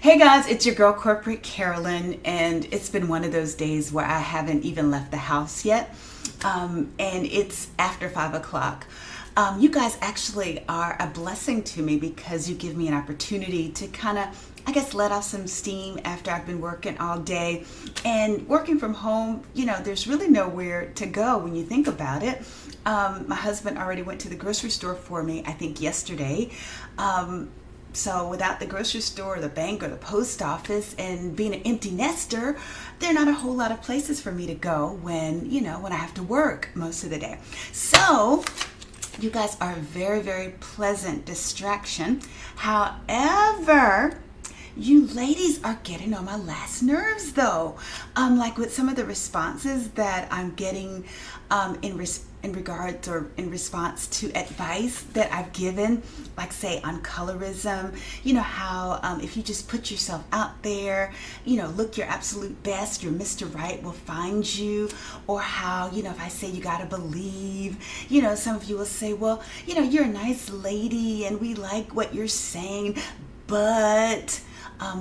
Hey guys, it's your girl Corporate Carolyn, and it's been one of those days where I haven't even left the house yet, and it's after 5 o'clock. You guys actually are a blessing to me because you give me an opportunity to kind of, I guess, let off some steam after I've been working all day. And working from home, there's really nowhere to go when you think about it. My husband already went to the grocery store for me, I think yesterday. So without the grocery store, the bank, or the post office, and being an empty nester, there are not a whole lot of places for me to go when I have to work most of the day. So you guys are a very, very pleasant distraction. However, you ladies are getting on my last nerves though. Like with some of the responses that I'm getting in regards or in response to advice that I've given, like say on colorism, how if you just put yourself out there, look your absolute best, your Mr. Right will find you. Or how, if I say you gotta believe, some of you will say, well, you're a nice lady and we like what you're saying, but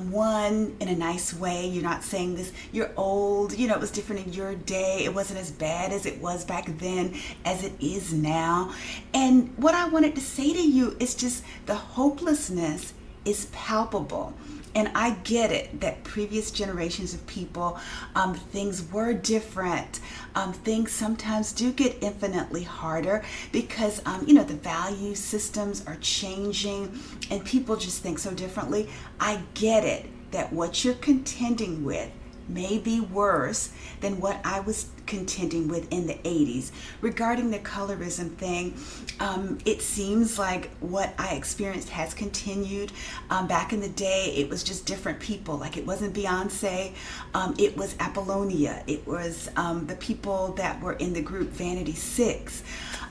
one, in a nice way, you're not saying this, you're old, it was different in your day, it wasn't as bad as it was back then as it is now. And what I wanted to say to you is just the hopelessness is palpable. And I get it that previous generations of people, things were different. Things sometimes do get infinitely harder because, the value systems are changing and people just think so differently. I get it that what you're contending with may be worse than what I was contending with in the 80s. Regarding the colorism thing, it seems like what I experienced has continued. Back in the day, it was just different people. Like it wasn't Beyonce, it was Apollonia, it was the people that were in the group Vanity 6.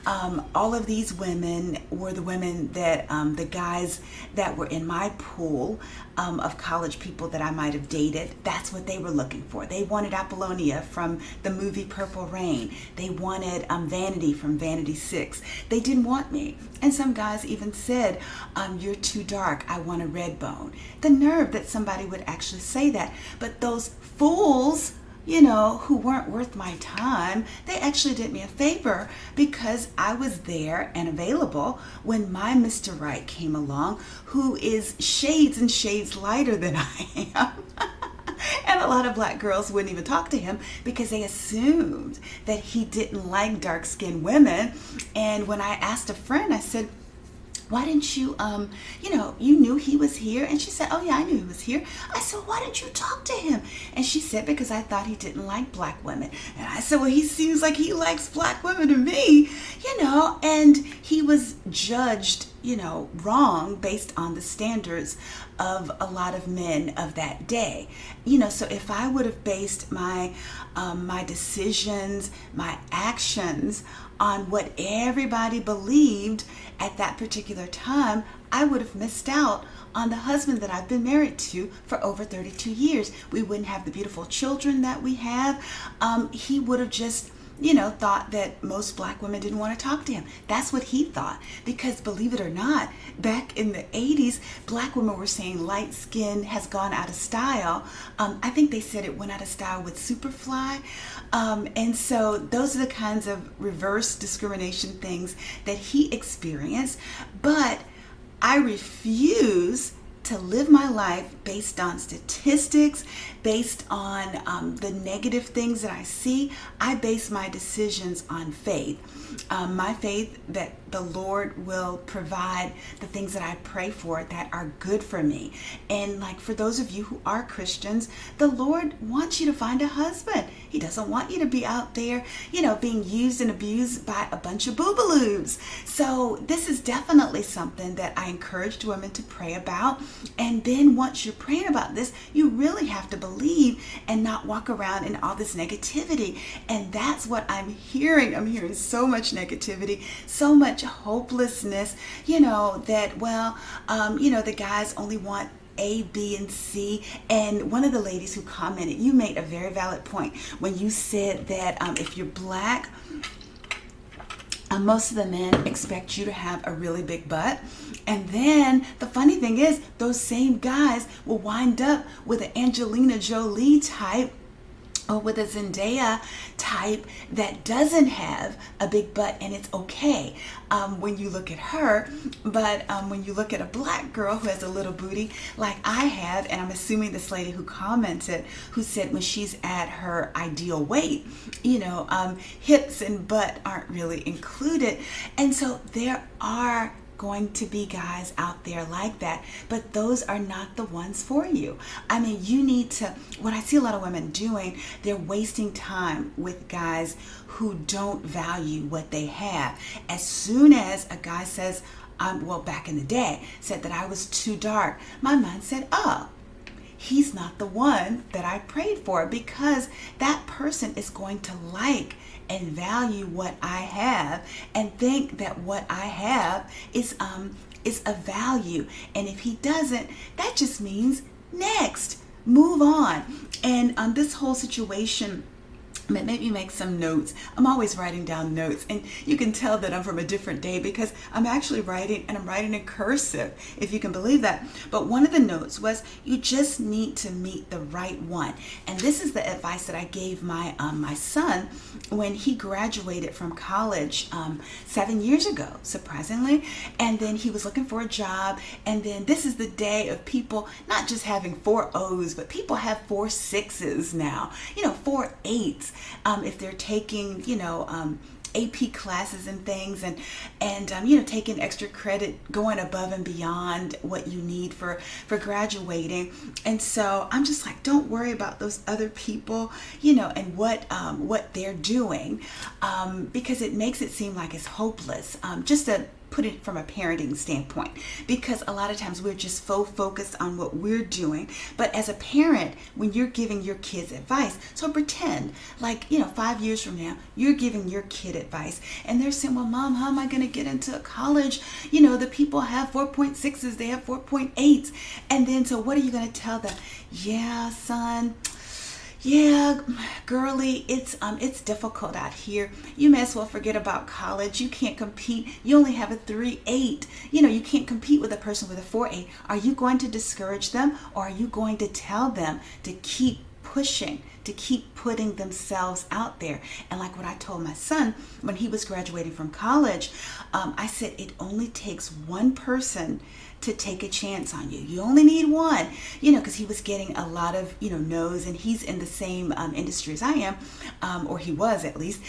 All of these women were the women that the guys that were in my pool of college people that I might have dated, that's what they were looking for. They wanted Apollonia from the movie Purple Rain. They wanted Vanity from Vanity 6. They didn't want me. And some guys even said, you're too dark, I want a red bone. The nerve that somebody would actually say that. But those fools, who weren't worth my time, they actually did me a favor because I was there and available when my Mr. Right came along, who is shades and shades lighter than I am. And a lot of black girls wouldn't even talk to him because they assumed that he didn't like dark-skinned women. And when I asked a friend, I said, why didn't you, you knew he was here? And she said, oh yeah, I knew he was here. I said, why didn't you talk to him? And she said, because I thought he didn't like black women. And I said, well, he seems like he likes black women to me, and he was judged, wrong based on the standards of a lot of men of that day. So if I would have based my decisions, my actions on what everybody believed at that particular time, I would have missed out on the husband that I've been married to for over 32 years. We wouldn't have the beautiful children that we have. He would have just thought that most black women didn't want to talk to him. That's what he thought. Because believe it or not, back in the 80s, black women were saying light skin has gone out of style. I think they said it went out of style with Superfly. And so those are the kinds of reverse discrimination things that he experienced. But I refuse to live my life based on statistics, based on the negative things that I see. I base my decisions on faith. My faith that the Lord will provide the things that I pray for that are good for me. And like for those of you who are Christians, the Lord wants you to find a husband. He doesn't want you to be out there, being used and abused by a bunch of boobaloos. So this is definitely something that I encouraged women to pray about. And then once you're praying about this, you really have to believe and not walk around in all this negativity. And that's what I'm hearing. I'm hearing so much negativity, so much hopelessness, that, the guys only want A, B, and C. And one of the ladies who commented, you made a very valid point when you said that if you're black, Most of the men expect you to have a really big butt. And then the funny thing is, those same guys will wind up with an Angelina Jolie type or with a Zendaya type that doesn't have a big butt, and it's okay when you look at her. But when you look at a black girl who has a little booty like I have, and I'm assuming this lady who commented, who said when she's at her ideal weight, hips and butt aren't really included. And so there are going to be guys out there like that, but those are not the ones for you. I mean, you need to, what I see a lot of women doing, they're wasting time with guys who don't value what they have. As soon as a guy says, back in the day, said that I was too dark, my mind said, oh, he's not the one that I prayed for, because that person is going to like and value what I have and think that what I have is a value. And if he doesn't, that just means next, move on. And this whole situation made me make some notes. I'm always writing down notes, and you can tell that I'm from a different day because I'm actually writing, and I'm writing in cursive, if you can believe that. But one of the notes was, you just need to meet the right one. And this is the advice that I gave my son when he graduated from college 7 years ago, surprisingly. And then he was looking for a job, and then this is the day of people not just having 4 O's, but people have 4 6s now, 4 8s. If they're taking, AP classes and things, and taking extra credit, going above and beyond what you need for graduating. And so I'm just like, don't worry about those other people, and what they're doing, because it makes it seem like it's hopeless. Just to put it from a parenting standpoint, because a lot of times we're just so focused on what we're doing. But as a parent, when you're giving your kids advice, so pretend like 5 years from now you're giving your kid advice, and they're saying, well, Mom, how am I going to get into college? The people have 4.6s, they have 4.8s. And then so what are you going to tell them? Yeah, son, yeah, girly, it's difficult out here. You may as well forget about college. You can't compete. You only have a 3.8. You can't compete with a person with a 4.8. Are you going to discourage them, or are you going to tell them to keep pushing, to keep putting themselves out there? And like what I told my son when he was graduating from college, I said, it only takes one person to take a chance on you. You only need one, because he was getting a lot of, no's, and he's in the same industry as I am, or he was at least,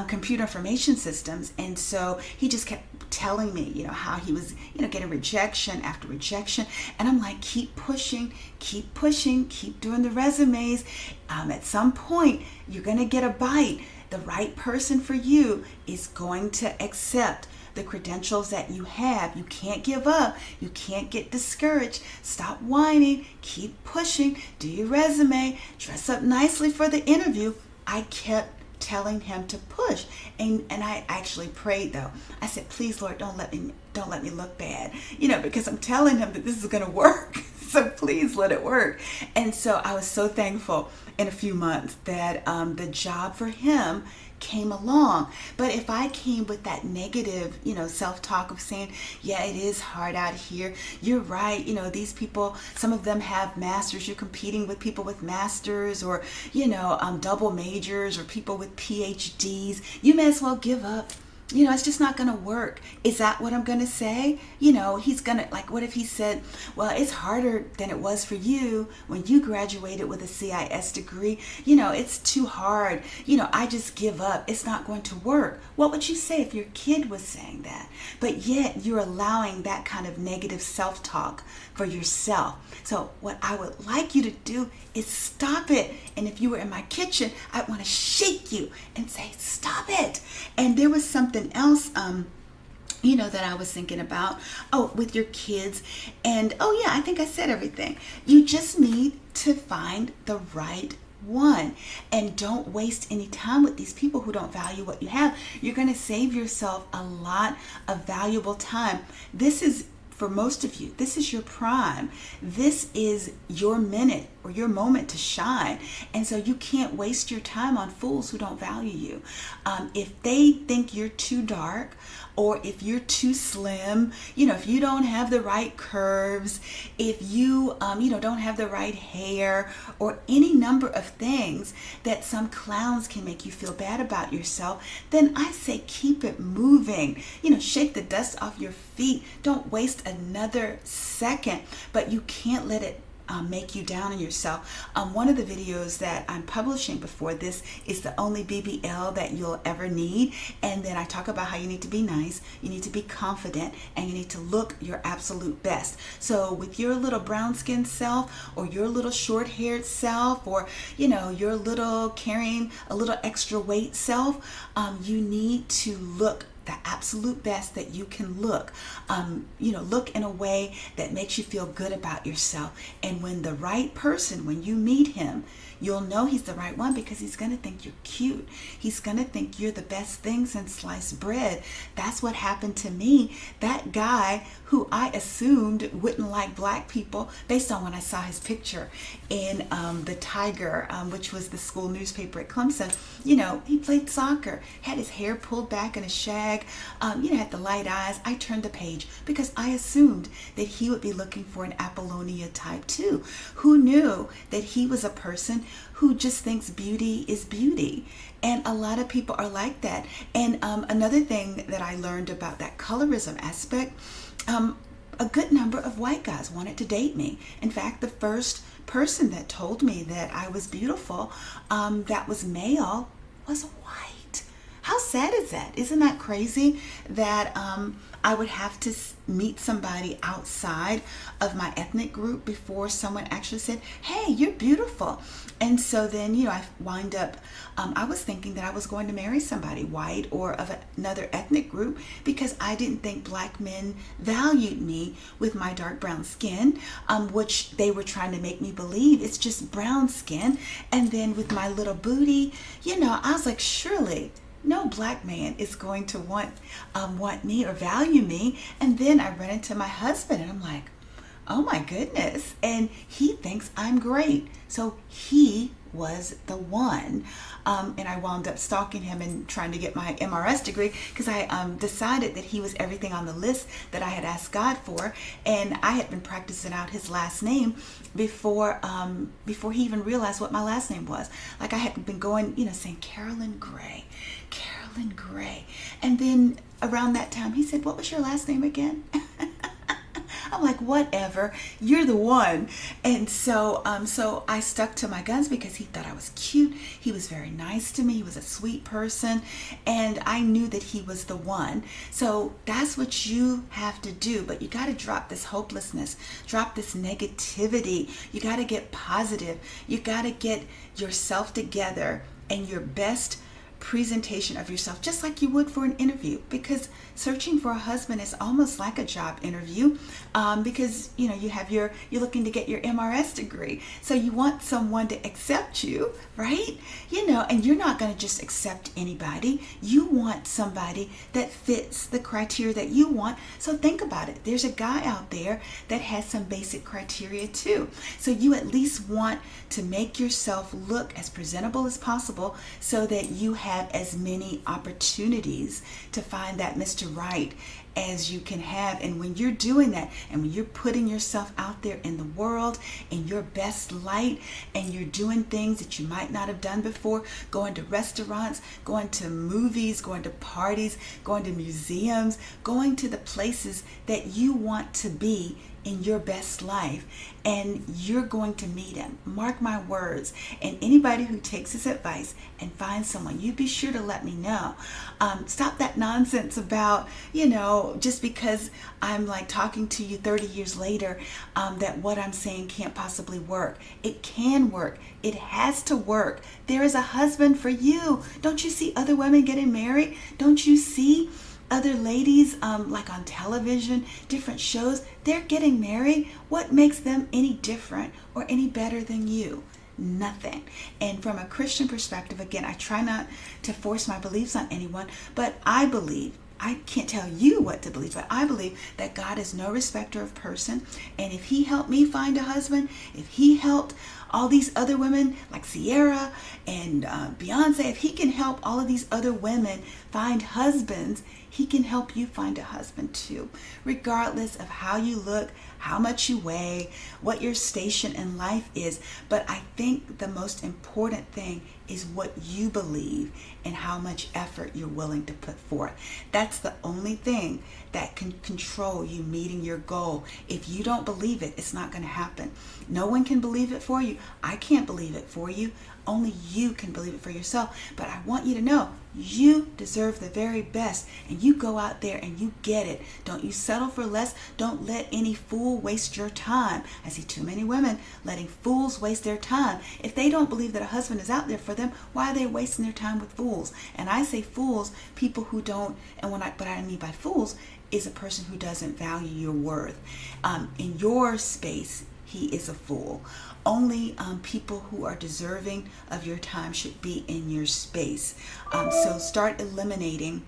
computer information systems. And so he just kept telling me, how he was, getting rejection after rejection. And I'm like, keep pushing, keep doing the resumes. At some point, you're going to get a bite. The right person for you is going to accept the credentials that you have. You can't give up. You can't get discouraged. Stop whining. Keep pushing. Do your resume. Dress up nicely for the interview. I kept telling him to push, and I actually prayed, though. I said, please, Lord, don't let me look bad, because I'm telling him that this is going to work. So please let it work. And so I was so thankful in a few months that the job for him came along. But if I came with that negative, self-talk of saying, yeah, it is hard out here. You're right. These people, some of them have masters. You're competing with people with masters, or, double majors, or people with PhDs. You may as well give up. It's just not going to work. Is that what I'm going to say? He's going to, like, what if he said, well, it's harder than it was for you when you graduated with a CIS degree. It's too hard. I just give up. It's not going to work. What would you say if your kid was saying that? But yet you're allowing that kind of negative self-talk for yourself. So what I would like you to do is stop it. And if you were in my kitchen, I'd want to shake you and say, stop it. And there was something else, that I was thinking about, with your kids. And, I think I said everything. You just need to find the right one, and don't waste any time with these people who don't value what you have. You're going to save yourself a lot of valuable time. This is for most of you, this is your prime. This is your minute or your moment to shine. And so you can't waste your time on fools who don't value you. If they think you're too dark, or if you're too slim, if you don't have the right curves, if you, don't have the right hair, or any number of things that some clowns can make you feel bad about yourself, then I say keep it moving. Shake the dust off your feet. Don't waste another second, but you can't let it make you down on yourself. One of the videos that I'm publishing before this is the only BBL that you'll ever need. And then I talk about how you need to be nice, you need to be confident, and you need to look your absolute best. So with your little brown skinned self, or your little short haired self, or your little carrying a little extra weight self, you need to look the absolute best that you can look. Look in a way that makes you feel good about yourself. And when the right person, when you meet him, you'll know he's the right one, because he's going to think you're cute. He's going to think you're the best thing since sliced bread. That's what happened to me. That guy who I assumed wouldn't like black people, based on when I saw his picture in the Tiger, which was the school newspaper at Clemson. He played soccer, had his hair pulled back in a shag, had the light eyes. I turned the page because I assumed that he would be looking for an Apollonia type too. Who knew that he was a person who just thinks beauty is beauty? And a lot of people are like that. And another thing that I learned about that colorism aspect, a good number of white guys wanted to date me. In fact, the first person that told me that I was beautiful, that was male, was white. How sad is that? Isn't that crazy that I would have to meet somebody outside of my ethnic group before someone actually said, hey, you're beautiful? And so then, I wind up, I was thinking that I was going to marry somebody white or of another ethnic group, because I didn't think black men valued me with my dark brown skin, which they were trying to make me believe it's just brown skin. And then with my little booty, I was like, surely no black man is going to want me or value me. And then I run into my husband and I'm like, oh my goodness. And he thinks I'm great. So he was the one. And I wound up stalking him and trying to get my MRS degree, because I decided that he was everything on the list that I had asked God for. And I had been practicing out his last name before he even realized what my last name was. Like I had been going, saying Carolyn Gray. And then around that time, he said, what was your last name again? I'm like, whatever, you're the one. And so I stuck to my guns, because he thought I was cute. He was very nice to me. He was a sweet person. And I knew that he was the one. So that's what you have to do. But you got to drop this hopelessness, drop this negativity. You got to get positive. You got to get yourself together and your best presentation of yourself, just like you would for an interview, because searching for a husband is almost like a job interview, because you're looking to get your MRS degree, so you want someone to accept you, right? And you're not going to just accept anybody. You want somebody that fits the criteria that you want. So think about it. There's a guy out there that has some basic criteria too. So you at least want to make yourself look as presentable as possible, so that you have as many opportunities to find that Mr. Right as you can have. And when you're doing that, and when you're putting yourself out there in the world in your best light, and you're doing things that you might not have done before, going to restaurants, going to movies, going to parties, going to museums, going to the places that you want to be in your best life, and you're going to meet him. Mark my words. And anybody who takes his advice and finds someone, you be sure to let me know. Stop that nonsense about, just because I'm like talking to you 30 years later, that what I'm saying can't possibly work. It can work. It has to work. There is a husband for you. Don't you see other women getting married? Don't you see other ladies, like on television, different shows, they're getting married? What makes them any different or any better than you? Nothing. And from a Christian perspective, again, I try not to force my beliefs on anyone, but I believe I can't tell you what to believe, but I believe that God is no respecter of person. And if he helped me find a husband, if he helped all these other women like Sierra and Beyonce, if he can help all of these other women find husbands, he can help you find a husband too, regardless of how you look, how much you weigh, what your station in life is. But I think the most important thing is what you believe and how much effort you're willing to put forth. That's the only thing that can control you meeting your goal. If you don't believe it, it's not going to happen. No one can believe it for you. I can't believe it for you. Only you can believe it for yourself. But I want you to know you deserve the very best, and you go out there and you get it. Don't you settle for less. Don't let any fool waste your time. I see too many women letting fools waste their time. If they don't believe that a husband is out there for them, why are they wasting their time with fools? And I say fools, people who don't, and what I mean by fools is a person who doesn't value your worth. In your space, he is a fool. Only people who are deserving of your time should be in your space. So start eliminating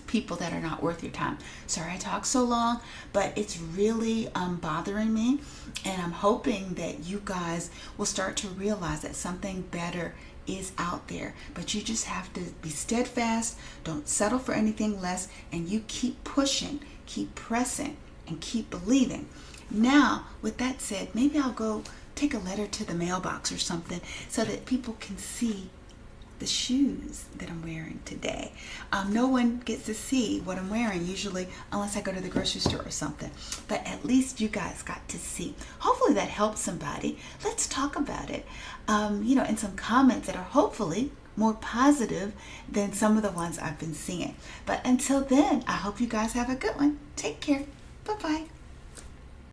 people that are not worth your time. Sorry I talk so long, but it's really bothering me, and I'm hoping that you guys will start to realize that something better is out there. But you just have to be steadfast, don't settle for anything less, and you keep pushing, keep pressing, and keep believing. Now, with that said, maybe I'll go take a letter to the mailbox or something so that people can see the shoes that I'm wearing today. No one gets to see what I'm wearing usually unless I go to the grocery store or something. But at least you guys got to see. Hopefully that helps somebody. Let's talk about it. In some comments that are hopefully more positive than some of the ones I've been seeing. But until then, I hope you guys have a good one. Take care. Bye-bye.